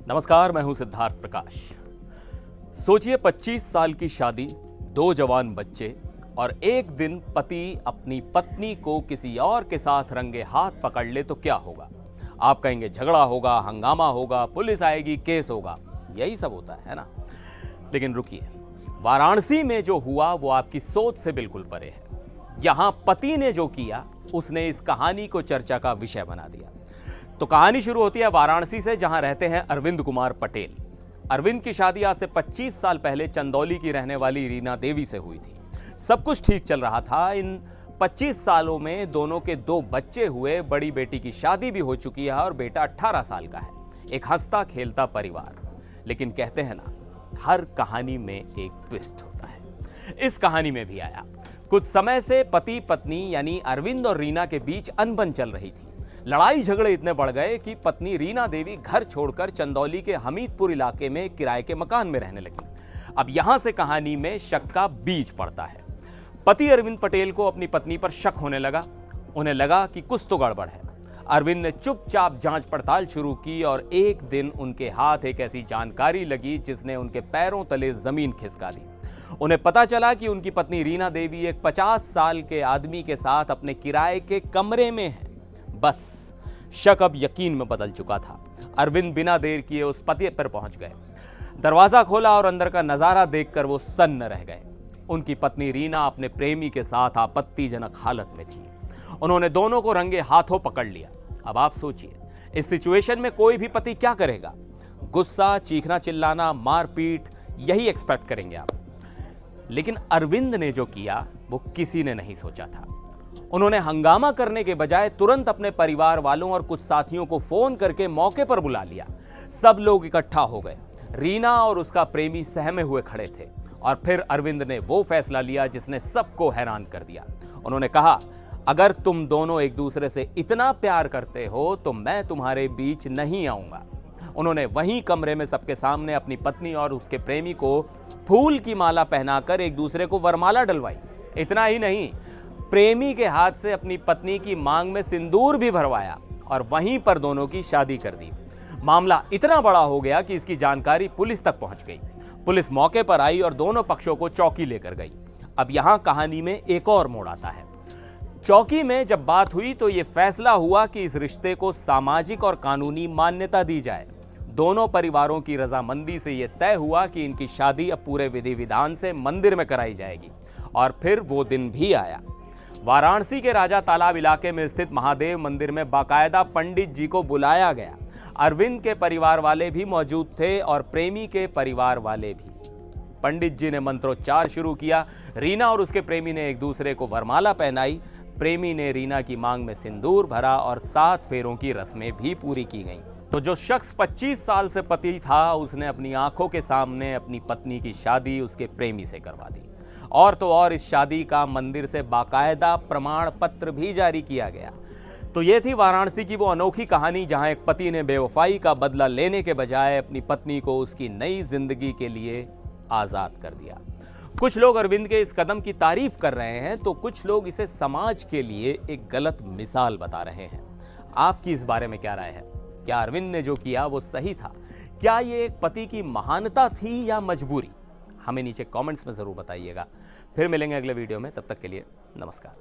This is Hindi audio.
नमस्कार, मैं हूं सिद्धार्थ प्रकाश। सोचिए 25 साल की शादी, 2 जवान बच्चे और एक दिन पति अपनी पत्नी को किसी और के साथ रंगे हाथ पकड़ ले तो क्या होगा? आप कहेंगे झगड़ा होगा, हंगामा होगा, पुलिस आएगी, केस होगा, यही सब होता है ना? लेकिन रुकिए, वाराणसी में जो हुआ वो आपकी सोच से बिल्कुल परे है। यहां पति ने जो किया उसने इस कहानी को चर्चा का विषय बना दिया। तो कहानी शुरू होती है वाराणसी से, जहां रहते हैं अरविंद कुमार पटेल। अरविंद की शादी आज से 25 साल पहले चंदौली की रहने वाली रीना देवी से हुई थी। सब कुछ ठीक चल रहा था। इन 25 सालों में दोनों के 2 बच्चे हुए, बड़ी बेटी की शादी भी हो चुकी है और बेटा 18 साल का है। एक हंसता खेलता परिवार। लेकिन कहते हैं ना, हर कहानी में एक ट्विस्ट होता है। इस कहानी में भी आया। कुछ समय से पति पत्नी यानी अरविंद और रीना के बीच अनबन चल रही थी। लड़ाई झगड़े इतने बढ़ गए कि पत्नी रीना देवी घर छोड़कर चंदौली के हमीदपुर इलाके में किराए के मकान में रहने लगी। अब यहां से कहानी में शक का बीज पड़ता है। पति अरविंद पटेल को अपनी पत्नी पर शक होने लगा। उन्हें लगा कि कुछ तो गड़बड़ है। अरविंद ने चुपचाप जांच पड़ताल शुरू की और एक दिन उनके हाथ एक ऐसी जानकारी लगी जिसने उनके पैरों तले जमीन खिसका दी। उन्हें पता चला कि उनकी पत्नी रीना देवी एक 50 साल के आदमी के साथ अपने किराए के कमरे में है। बस शक अब यकीन में बदल चुका था। अरविंद बिना देर किए उस पते पर पहुंच गए। दरवाजा खोला और अंदर का नजारा देखकर वो सन्न रह गए। उनकी पत्नी रीना अपने प्रेमी के साथ आपत्तिजनक हालत में थी। उन्होंने दोनों को रंगे हाथों पकड़ लिया। अब आप सोचिए, इस सिचुएशन में कोई भी पति क्या करेगा? गुस्सा, चीखना, चिल्लाना, मारपीट, यही एक्सपेक्ट करेंगे आप। लेकिन अरविंद ने जो किया वो किसी ने नहीं सोचा था। उन्होंने हंगामा करने के बजाय तुरंत अपने परिवार वालों और कुछ साथियों को फोन करके मौके पर बुला लिया। सब लोग इकट्ठा हो गए। रीना और उसका प्रेमी सहमे हुए खड़े थे और फिर अरविंद ने वो फैसला लिया जिसने सबको हैरान कर दिया। उन्होंने कहा, अगर तुम दोनों एक दूसरे से इतना प्यार करते हो तो मैं तुम्हारे बीच नहीं आऊंगा। उन्होंने वहीं कमरे में सबके सामने अपनी पत्नी और उसके प्रेमी को फूल की माला पहनाकर एक दूसरे को वरमाला डलवाई। इतना ही नहीं, प्रेमी के हाथ से अपनी पत्नी की मांग में सिंदूर भी भरवाया और वहीं पर दोनों की शादी कर दी। मामला इतना बड़ा हो गया कि इसकी जानकारी पुलिस तक पहुंच गई। पुलिस मौके पर आई और दोनों पक्षों को चौकी लेकर गई। अब यहां कहानी में एक और मोड़ आता है। चौकी में जब बात हुई तो यह फैसला हुआ कि इस रिश्ते को सामाजिक और कानूनी मान्यता दी जाए। दोनों परिवारों की रजामंदी से यह तय हुआ कि इनकी शादी अब पूरे विधि विधान से मंदिर में कराई जाएगी। और फिर वो दिन भी आया। वाराणसी के राजा तालाब इलाके में स्थित महादेव मंदिर में बाकायदा पंडित जी को बुलाया गया। अरविंद के परिवार वाले भी मौजूद थे और प्रेमी के परिवार वाले भी। पंडित जी ने मंत्रोच्चार शुरू किया। रीना और उसके प्रेमी ने एक दूसरे को वरमाला पहनाई। प्रेमी ने रीना की मांग में सिंदूर भरा और 7 फेरों की रस्में भी पूरी की गईं। तो जो शख्स 25 साल से पति था, उसने अपनी आंखों के सामने अपनी पत्नी की शादी उसके प्रेमी से करवा दी। और तो और इस शादी का मंदिर से बाकायदा प्रमाण पत्र भी जारी किया गया। तो ये थी वाराणसी की वो अनोखी कहानी जहां एक पति ने बेवफाई का बदला लेने के बजाय अपनी पत्नी को उसकी नई जिंदगी के लिए आजाद कर दिया। कुछ लोग अरविंद के इस कदम की तारीफ कर रहे हैं तो कुछ लोग इसे समाज के लिए एक गलत मिसाल बता रहे हैं। आपकी इस बारे में क्या राय है? क्या अरविंद ने जो किया वो सही था? क्या ये एक पति की महानता थी या मजबूरी? हमें नीचे कमेंट्स में जरूर बताइएगा। फिर मिलेंगे अगले वीडियो में। तब तक के लिए नमस्कार।